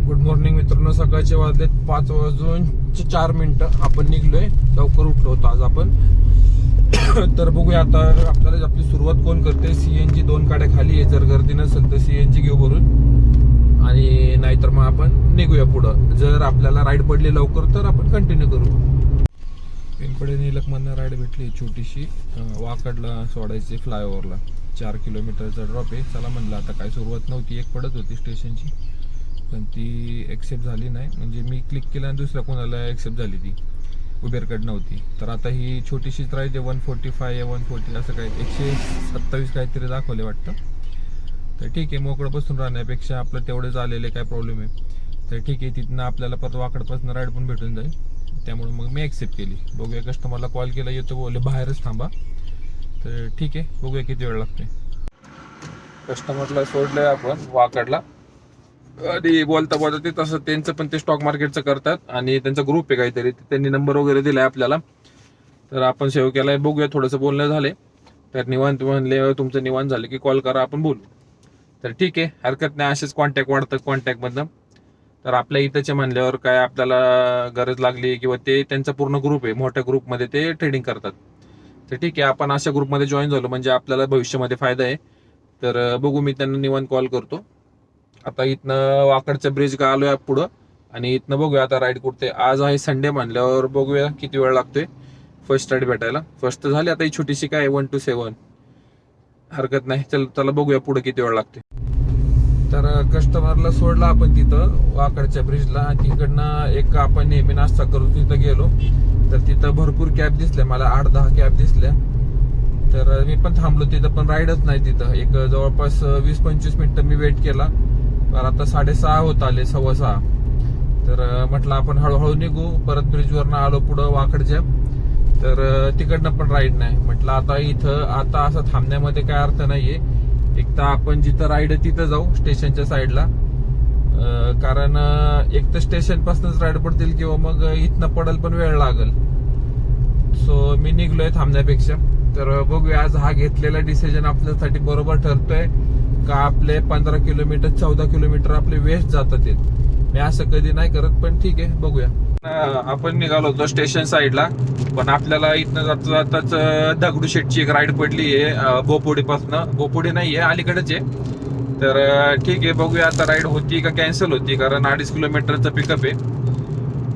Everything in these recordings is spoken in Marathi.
गुड मॉर्निंग मित्रांनो. सकाळचे वाजलेत 5:04. आपण निघलोय, लवकर उठलो होतो आज आपण. तर बघूया आता आपल्याला आपली सुरुवात कोण करते. सीएनजी 2 गाड्या खाली आहे. जर गर्दी नसेल तर सीएनजी घेऊ भरून, आणि नाहीतर मग आपण निघूया पुढं. जर आपल्याला राईड पडली लवकर तर आपण कंटिन्यू करू. पिंपळे निलकमधनं राईड भेटली छोटीशी, वाकडला सोडायची फ्लायओव्हरला. 4 किलोमीटरचा ड्रॉप आहे. चला म्हणलं आता काय सुरुवात नव्हती, एक पडत होती स्टेशनची, पण ती एक्सेप्ट झाली नाही. म्हणजे मी क्लिक केलं आणि दुसऱ्या कोणाला एक्सेप्ट झाली, ती उबेरकड नव्हती. तर आता ही छोटीशीच राईड 145 140 असं काय 127 काहीतरी दाखवले वाटतं. तर ठीक आहे, मोकळं बसून राहण्यापेक्षा आपलं तेवढेच आलेले काय प्रॉब्लेम आहे. तर ठीक आहे, तिथनं आपल्याला परत वाकडपासून राईड पण भेटून जाईल. त्यामुळे मग मी ॲक्सेप्ट केली. बघूया, कस्टमरला कॉल केला, येतो बोलले बाहेरच थांबा. तर ठीक आहे, बघूया किती वेळ लागतोय. कस्टमरला सोडलंय आपण वाकडला, आणि बोलता बोलता ते तसं त्यांचं पण ते स्टॉक मार्केटचं करतात, आणि त्यांचा ग्रुप आहे काहीतरी, त्यांनी नंबर वगैरे दिलाय आपल्याला. तर आपण सेव्ह केलाय. बघूया, थोडंसं बोलणं झालंय. तर निवांत म्हणले, तुमचं निवांत झालं की कॉल करा, आपण बोलू. तर ठीक आहे, हरकत नाही. असेच कॉन्टॅक्ट वाढतं कॉन्टॅक्टमधनं. तर आपल्या इथंचे म्हणल्यावर काय आपल्याला गरज लागली, किंवा ते त्यांचा पूर्ण ग्रुप आहे, मोठ्या ग्रुपमध्ये ते ट्रेडिंग करतात. तर ठीक आहे, आपण अशा ग्रुपमध्ये जॉईन झालो म्हणजे आपल्याला भविष्यामध्ये फायदा आहे. तर बघू, मी त्यांना निवांत कॉल करतो. आता इथनं वाकडच्या ब्रिज का आलोय पुढं, आणि इथनं बघूया आता राईड कुठते. आज आहे संडे म्हणल्यावर बघूया किती वेळ लागतोय फर्स्ट राईड भेटायला. फर्स्ट तर झाली, आता ही छोटीशी काय 1 to 7, हरकत नाही. चला बघूया पुढे किती वेळ लागते. तर कस्टमरला सोडला आपण तिथं वाकडच्या ब्रिजला, आणि तिकडनं एक आपण नेहमी नाश्ता करू तिथं गेलो. तर तिथं भरपूर कॅब दिसल्या मला, 8-10 कॅब दिसल्या. तर मी पण थांबलो तिथं, पण राईडच नाही तिथं. एक जवळपास 20-25 मिनिटं मी वेट केला. तर आता 6:30 होत आले, 6:15. तर म्हटलं आपण हळूहळू निघू. परत ब्रिजवरनं आलो पुढं वाकडच्या, तर तिकडनं पण राईड नाही. म्हटलं आता इथं आता असं थांबण्यामध्ये काय अर्थ नाहीये. एक तर आपण जिथं राईड आहे तिथं जाऊ, स्टेशनच्या साईडला. कारण एक तर स्टेशन पासूनच राईड पडतील, किंवा मग इथनं पडल पण वेळ लागल. सो मी निघलोय थांबण्यापेक्षा. तर बघूया, आज हा घेतलेला डिसिजन आपल्यासाठी बरोबर ठरतोय का आपले 15 किलोमीटर 14 किलोमीटर आपले वेस्ट जातात. मी असं कधी नाही करत, पण ठीक आहे, बघूया. आपण निघालो होतो स्टेशन साईडला, पण आपल्याला इथनं जाता जाताच दगडूशेठची एक राईड पडली आहे बोपोडीपासनं. बोपोडी नाहीये, अलीकडेच आहे. तर ठीक आहे, बघूया आता राईड होती का कॅन्सल होती, कारण 2.5 किलोमीटरचं पिकअप आहे.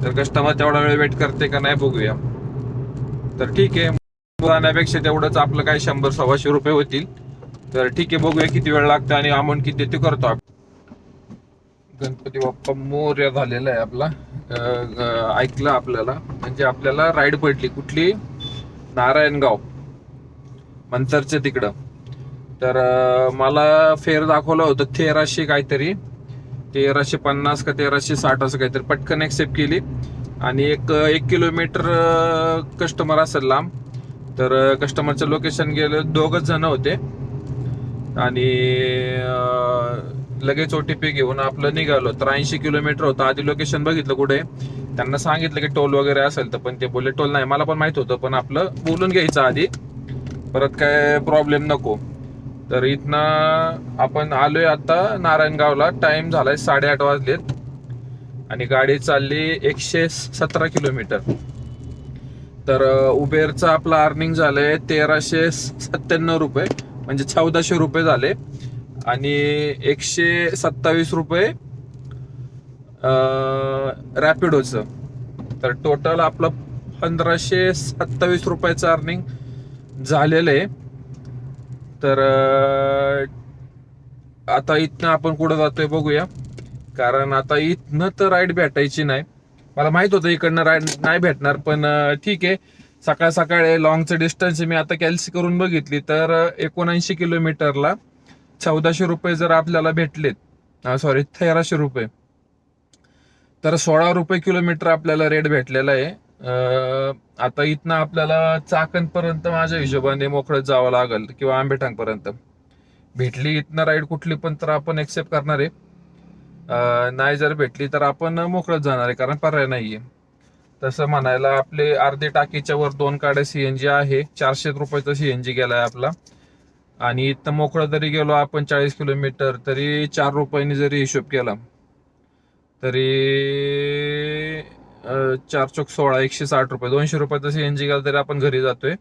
तर कस्टमर तेवढा वेळ वेट करते का नाही, बघूया. तर ठीक आहे, जाण्यापेक्षा तेवढंच आपलं काय 100-125 रुपये होतील. तर ठीक आहे, बघूया किती वेळ लागतं आणि अमाऊंट किती ते करतो आपण. गणपती बाप्पा मोरया झालेला आहे आपला. ऐकलं आपल्याला, म्हणजे आपल्याला राईड पडली कुठली, नारायणगाव मंतरच्या तिकडं. तर मला फेअर दाखवलं होतं 1300 काहीतरी, 1350 का 1360 असं काहीतरी. पटकन ऍक्सेप्ट केली, आणि एक किलोमीटर कस्टमर असेल लांब. तर कस्टमरचं लोकेशन गेलं, 2 जण होते, आणि लगेच OTP घेऊन आपलं निघालो. तर 80 किलोमीटर होतं. आधी लोकेशन बघितलं कुठे, त्यांना सांगितलं की टोल वगैरे असेल, तर पण ते बोलले टोल नाही. मला पण माहित होतं, पण आपलं बोलून घ्यायचं आधी, परत काय प्रॉब्लेम नको. तर इथनं आपण आलोय आता नारायणगावला. टाइम झालाय 8:30 वाजलेत, आणि गाडी चालली 117 किलोमीटर. तर उबेरचं आपलं अर्निंग झालंय 1397 रुपये, म्हणजे 1400 रुपये झाले, आणि 127 रुपये रॅपिडोचं. तर टोटल आपलं 1527 रुपयाचं अर्निंग झालेलं आहे. तर आता इथनं आपण कुठं जातोय बघूया, कारण आता इथनं तर राईड भेटायची नाही. मला माहित होतं इकडनं राईड नाही भेटणार, पण ठीक आहे. सकाळ सकाळी लॉंगचं डिस्टन्स मी आता कॅल्सी करून बघितली, तर 79 किलोमीटरला 1400 रुपये जर आपल्याला भेटलेत, 1300 रुपये, तर 16 रुपये किलोमीटर आपल्याला रेट भेटलेला आहे. आता इथनं आपल्याला चाकणपर्यंत माझ्या हिशोबाने मोकळत जावं लागेल, किंवा आंबेठाणपर्यंत. भेटली इथनं राईड कुठली पण तर आपण एक्सेप्ट करणार आहे. नाही जर भेटली तर आपण मोकळत जाणार आहे, कारण पर्याय नाहीये. तसं म्हणायला आपले अर्धे टाकीच्या वर 2 गाड्या CNG आहे. 400 रुपयाचा CNG गेलाय आपला. आणि इथं मोकळं जरी गेलो आपण 40 किलोमीटर, तरी 4 रुपयांनी जरी हिशोब केला तरी 4 चोक 16, 160 रुपये, 200 रुपयाचं सीएनजी गेलं तरी आपण घरी जातोय.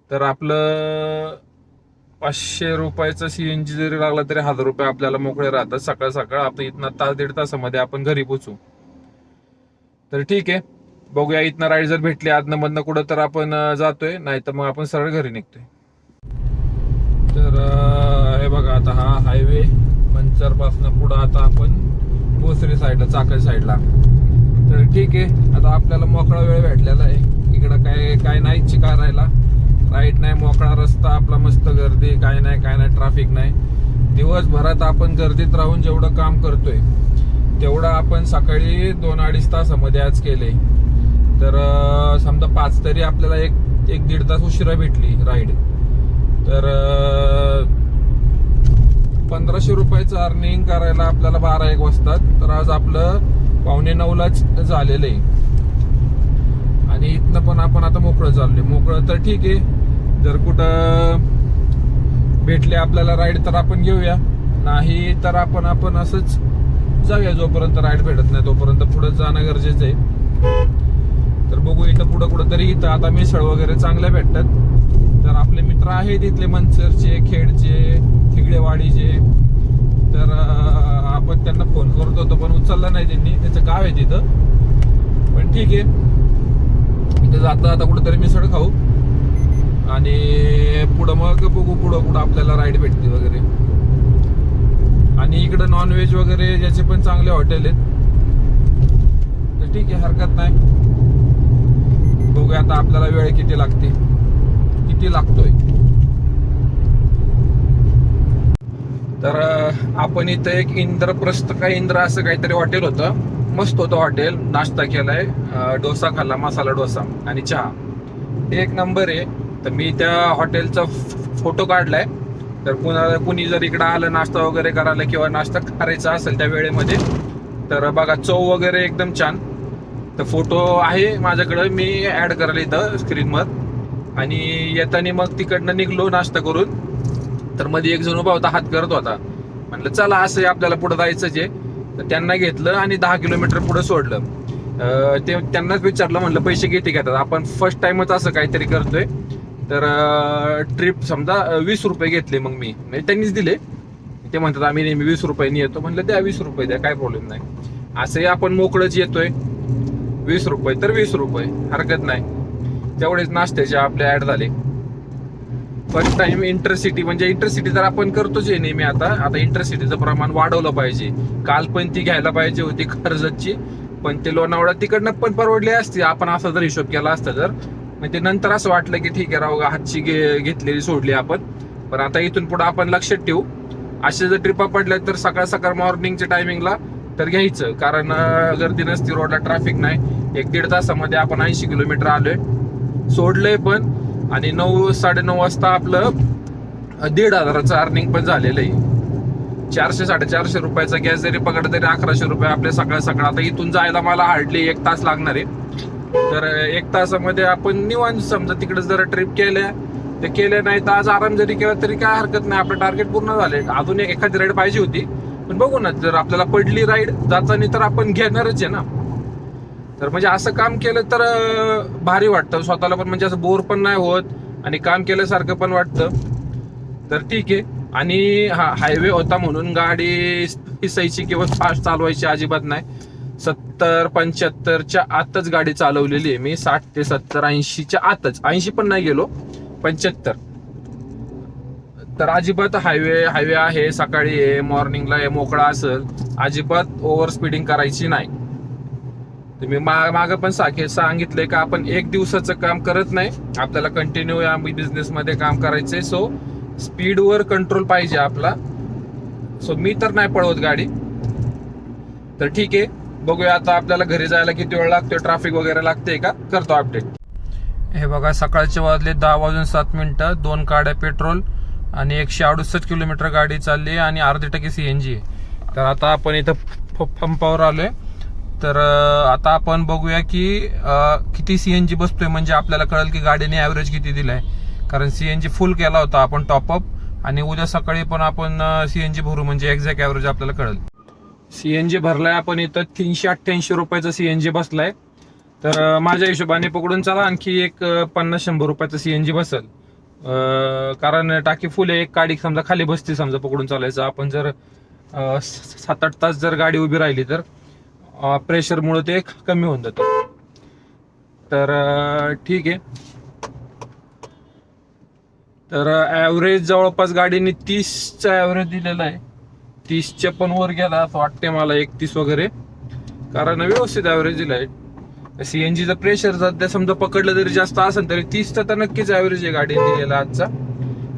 तर आपलं 500 रुपयाचं सीएनजी जरी लागला तरी 1000 रुपये आपल्याला मोकळे राहतात. सकाळ सकाळ आपण इथनं तास 1.5 तासामध्ये आपण घरी पोचू. तर ठीक आहे, बघूया इथनं राईड जर भेटली आदनं मधनं कुठं तर आपण जातोय, नाही तर मग आपण सरळ घरी निघतोय. तर हे बघा, आता हा हायवे मंचर पासून पुढं आता आपण भोसरी साईडला, चाकण साईडला. तर ठीक आहे, आता आपल्याला मोकळा वेळ भेटलेला आहे. इकडं काय नाही चिका राहिला, राईट नाही, मोकळा रस्ता आपला, मस्त गर्दी, काय नाही ट्रॅफिक नाही. दिवसभरात आपण गर्दीत राहून जेवढं काम करतोय तेवढं आपण सकाळी 2-2.5 तासामध्ये आज केले. तर समजा 5 तरी आपल्याला एक 1-1.5 तास उशिरा भेटली राईड. तर 1500 रुपयाचं अर्निंग करायला आपल्याला 12-1 वाजतात. तर आज आपलं 8:45लाच झालेलं आहे. आणि इथनं पण आपण आता मोकळं चाललोय. मोकळं तर ठीक आहे, जर कुठं भेटले आपल्याला राईड तर आपण घेऊया, नाही तर आपण असंच जाऊया. जोपर्यंत राईड भेटत नाही तोपर्यंत पुढे जाणं गरजेचं आहे. तर बघू इथं पुढं कुठं तरी. इथं आता मिसळ वगैरे चांगल्या भेटतात. तर आपले मित्र आहेत इथले मंचरचे, खेडचे, थिगडेवाडीचे. तर आपण त्यांना फोन करत होतो पण उचलला नाही त्यांनी. त्याचं गाव आहे तिथं. पण ठीक आहे, इथं जाता आता कुठंतरी मिसळ खाऊ आणि पुढं मग बघू पुढं कुठं आपल्याला राईड भेटते वगैरे. आणि इकडं नॉनव्हेज वगैरे ज्याचे पण चांगले हॉटेल आहेत. तर ठीक आहे, हरकत नाही. बघूया आता आपल्याला वेळ किती लागतोय. तर आपण इथं एक इंद्रप्रस्थ का इंद्र असं काहीतरी हॉटेल होतं. मस्त होतं हॉटेल. नाश्ता केलाय, डोसा खाल्ला, मसाला डोसा आणि चहा, एक नंबर आहे. तर मी त्या हॉटेलचा फोटो काढलाय. तर कुणी जर इकडं आलं नाश्ता वगैरे करायला किंवा नाश्ता करायचा असेल त्या वेळेमध्ये, तर बघा चव वगैरे एकदम छान. तर फोटो आहे माझ्याकडे, मी ऍड करायला इथं स्क्रीनवर. आणि येताना मग तिकडनं निघलो नाश्ता करून. तर मध्ये एक जण उभा होता, हात करत होता. म्हटलं चला असं आपल्याला पुढे जायचंच आहे. तर त्यांना घेतलं आणि 10 किलोमीटर पुढे सोडलं. ते त्यांनाच विचारलं, म्हणलं पैसे किती घेतात, आपण फर्स्ट टाइमच असं काहीतरी करतोय. तर ट्रिप समजा 20 रुपये घेतले. मग मी म्हणजे त्यांनीच दिले. ते म्हणतात आम्ही नेहमी 20 रुपयांनी येतो. म्हणलं द्या 20 रुपये द्या, काय प्रॉब्लेम नाही. असंही आपण मोकळंच येतोय. 20 रुपये तर 20 रुपये, हरकत नाही. तेवढेच नाश्त्याचे आपले ऍड झाले. फर्स्ट टाइम इंटरसिटी, म्हणजे इंटरसिटी तर आपण करतोच आहे नेहमी. आता इंटरसिटीचं प्रमाण वाढवलं पाहिजे. काल पण ती घ्यायला पाहिजे होती कर्जतची, पण ते लोणावळा तिकडनं पण परवडली असती आपण असा जर हिशोब केला असता. तर म्हणजे नंतर असं वाटलं की ठीक आहे राव, हातची घेतलेली सोडली आपण. पण आता इथून पुढे आपण लक्षात ठेवू, अशा जर ट्रिपा पडल्या तर सकाळ सकाळ मॉर्निंगच्या टायमिंगला तर घ्यायचं. कारण गर्दी नसती, रोडला ट्रॅफिक नाही. 1-1.5 तासामध्ये आपण 80 किलोमीटर आलोय, सोडलंय पण. आणि 9-9:30 वाजता आपलं 1,500चं अर्निंग पण झालेलं आहे. 400-450 रुपयाचा गॅस जरी पकडला तरी 1100 रुपये आपले सकाळ सकाळ. आता इथून जायला मला हार्डली 1 तास लागणार आहे. तर 1 तासामध्ये आपण निवांत समजा तिकडे जर ट्रिप केल्या नाही तर आज आराम जरी केला तरी काय हरकत नाही. आपलं टार्गेट पूर्ण झाले. अजून एखादी राईड पाहिजे होती, पण बघू ना, जर आपल्याला पडली राईड जाताना तर आपण घेणारच आहे ना. तर म्हणजे असं काम केलं तर भारी वाटतं स्वतःला पण, म्हणजे असं बोर पण नाही होत आणि काम केल्यासारखं पण वाटतं. तर ठीक आहे. आणि हा हायवे होता म्हणून गाडी पिसायची किंवा फास्ट चालवायची अजिबात नाही. 70-75च्या आतच गाडी चालवलेली आहे मी. 60 ते 70, 80च्या आतच. 80 पण नाही गेलो, 75. तर अजिबात हायवे आहे, सकाळी आहे, मॉर्निंगला आहे, मोकळा असेल, अजिबात ओव्हर स्पीडिंग करायची नाही. तुम्ही मागं पण सांगितलंय का आपण 1 दिवसाचं काम करत नाही, आपल्याला कंटिन्यू या बिझनेस मध्ये काम करायचंय. सो स्पीडवर कंट्रोल पाहिजे आपला. सो मी तर नाही पळवत गाडी. तर ठीक आहे, बघूया आता आपल्याला घरी जायला किती वेळ लागतोय, ट्रॅफिक वगैरे लागते का, करतो अपडेट. हे बघा, सकाळचे वाजले 10:07, 2 गाड्या पेट्रोल आणि 168 किलोमीटर गाडी चालली आणि 0.5% CNG आहे. तर आता आपण इथं पंपावर आलोय. तर आता आपण बघूया की किती CNG बसतोय, म्हणजे आपल्याला कळेल की गाडीने ऍव्हरेज किती दिलाय. कारण CNG फुल केला होता आपण टॉपअप, आणि उद्या सकाळी पण आपण CNG भरू, म्हणजे एक्झॅक्ट ऍव्हरेज आपल्याला कळेल. सीएनजी भरलाय आपण इथं 388 रुपयाचा सीएनजी बसलाय. तर माझ्या हिशोबाने पकडून चला आणखी एक 50-100 रुपयाचा सीएनजी बसल. कारण टाकी फुल आहे. एक गाडी समजा खाली बसते समजा पकडून चालायचं आपण जर 7-8 तास जर गाडी उभी राहिली तर प्रेशरमुळे ते कमी होऊन जातं. तर ठीक आहे. तर ॲव्हरेज जवळपास गाडीने 30चा ॲव्हरेज दिलेला आहे. 30च्या पण वर गेला असं वाटते मला, 31 वगैरे, कारण व्यवस्थित ॲव्हरेज दिला आहे. सीएनजीचं प्रेशर जर समजा पकडलं तरी जास्त असेल तरी 30चा तर नक्कीच ॲव्हरेज आहे गाडीने दिलेला आजचा.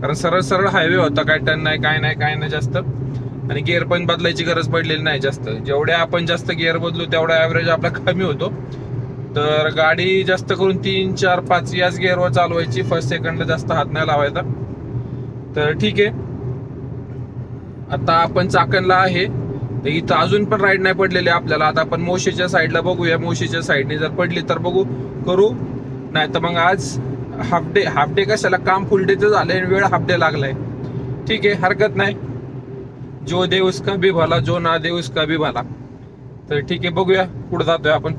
कारण सरळ सरळ हायवे होता, काय टर्न नाही काय नाही जास्त, आणि गिअर पण बदलायची गरज पडलेली नाही जास्त. जेवढ्या आपण जास्त गिअर बदलू तेवढा ॲव्हरेज आपला कमी होतो. तर गाडी जास्त करून 3, 4, 5 याच गिअरवर चालवायची. फर्स्ट सेकंडला जास्त हात नाही लावायचा. तर ठीक आहे. आता आपण चाकणला आहे. तर इथं अजून पण राईड नाही पडलेली आपल्याला. आता आपण मोशीच्या साईडला बघूया. मोशीच्या साईडने जर पडली तर बघू करू, नाही तर मग आज हाफ डे कशाला, काम फुल डेचं झालंय, वेळ हाफ डे लागलाय. ठीक आहे, हरकत नाही. जो दे उसका भी भला, जो ना दे उसका भी भला. तर ठीक आहे, बघूया कुठं जातोय आपण.